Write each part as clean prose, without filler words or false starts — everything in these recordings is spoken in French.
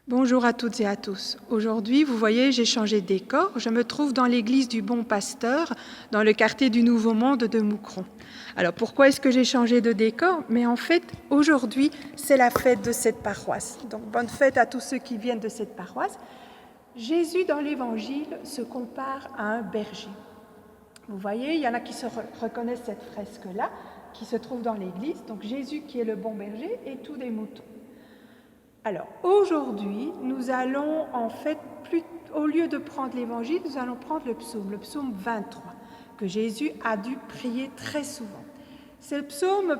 Bonjour à toutes et à tous. Aujourd'hui, vous voyez, j'ai changé de décor. Je me trouve dans l'église du Bon Pasteur, dans le quartier du Nouveau Monde de Moucron. Alors, pourquoi est-ce que j'ai changé de décor? Mais en fait, aujourd'hui, c'est la fête de cette paroisse. Donc, bonne fête à tous ceux qui viennent de cette paroisse. Jésus, dans l'Évangile, se compare à un berger. Vous voyez, il y en a qui se reconnaissent cette fresque-là, qui se trouve dans l'église. Donc, Jésus qui est le bon berger et tous des moutons. Alors, aujourd'hui, nous allons en fait, au lieu de prendre l'évangile, nous allons prendre le psaume 23, que Jésus a dû prier très souvent. Ce psaume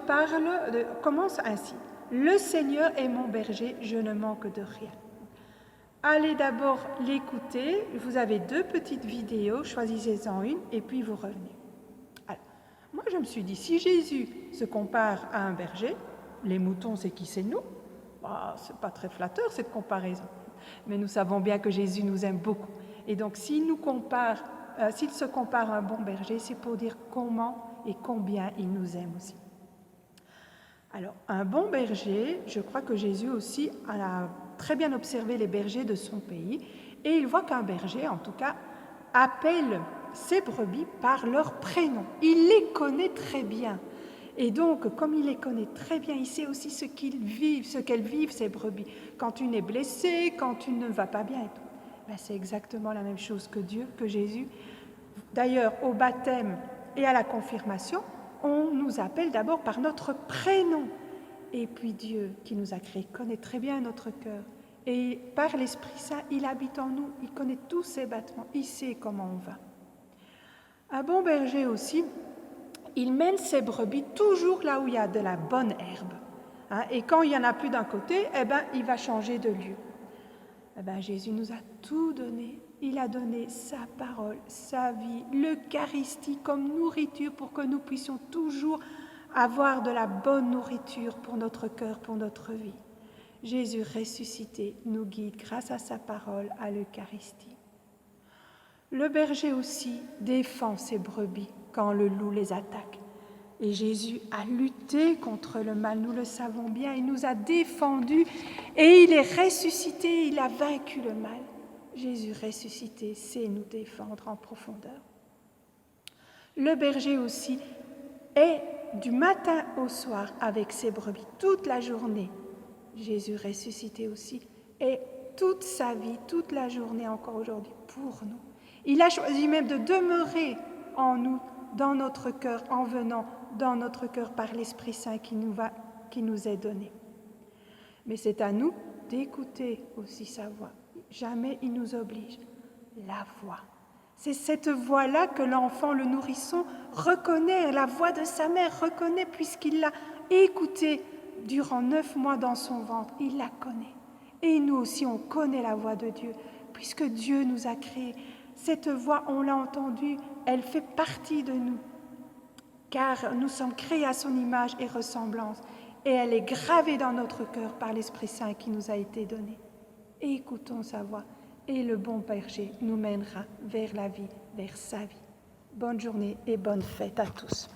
commence ainsi. « Le Seigneur est mon berger, je ne manque de rien. » Allez d'abord l'écouter. Vous avez 2 petites vidéos, choisissez-en une et puis vous revenez. Alors, moi, je me suis dit, si Jésus se compare à un berger, les moutons, c'est qui? C'est nous. Ce n'est pas très flatteur cette comparaison, mais nous savons bien que Jésus nous aime beaucoup. Et donc s'il se compare à un bon berger, c'est pour dire comment et combien il nous aime aussi. Alors un bon berger, je crois que Jésus aussi a très bien observé les bergers de son pays et il voit qu'un berger, en tout cas, appelle ses brebis par leur prénom. Il les connaît très bien. Et donc, comme il les connaît très bien, il sait aussi ce qu'elles vivent, ces brebis. Quand une est blessée, quand une ne va pas bien et tout. C'est exactement la même chose que Dieu, que Jésus. D'ailleurs, au baptême et à la confirmation, on nous appelle d'abord par notre prénom. Et puis Dieu, qui nous a créés, connaît très bien notre cœur. Et par l'Esprit Saint, il habite en nous, il connaît tous ses battements, il sait comment on va. Un bon berger aussi, il mène ses brebis toujours là où il y a de la bonne herbe. Et quand il n'y en a plus d'un côté, il va changer de lieu. Jésus nous a tout donné. Il a donné sa parole, sa vie, l'Eucharistie comme nourriture pour que nous puissions toujours avoir de la bonne nourriture pour notre cœur, pour notre vie. Jésus ressuscité nous guide grâce à sa parole, à l'Eucharistie. Le berger aussi défend ses brebis quand le loup les attaque. Et Jésus a lutté contre le mal, nous le savons bien, il nous a défendus et il est ressuscité, il a vaincu le mal. Jésus ressuscité sait nous défendre en profondeur. Le berger aussi est du matin au soir avec ses brebis, toute la journée. Jésus ressuscité aussi est toute sa vie, toute la journée encore aujourd'hui pour nous. Il a choisi même de demeurer en nous, dans notre cœur, en venant dans notre cœur par l'Esprit Saint qui nous est donné. Mais c'est à nous d'écouter aussi sa voix. Jamais il nous oblige. La voix. C'est cette voix-là que l'enfant, le nourrisson, reconnaît, la voix de sa mère reconnaît puisqu'il l'a écoutée durant 9 mois dans son ventre. Il la connaît. Et nous aussi, on connaît la voix de Dieu puisque Dieu nous a créés. Cette voix, on l'a entendue, elle fait partie de nous, car nous sommes créés à son image et ressemblance, et elle est gravée dans notre cœur par l'Esprit Saint qui nous a été donné. Et écoutons sa voix, et le bon berger nous mènera vers la vie, vers sa vie. Bonne journée et bonne fête à tous.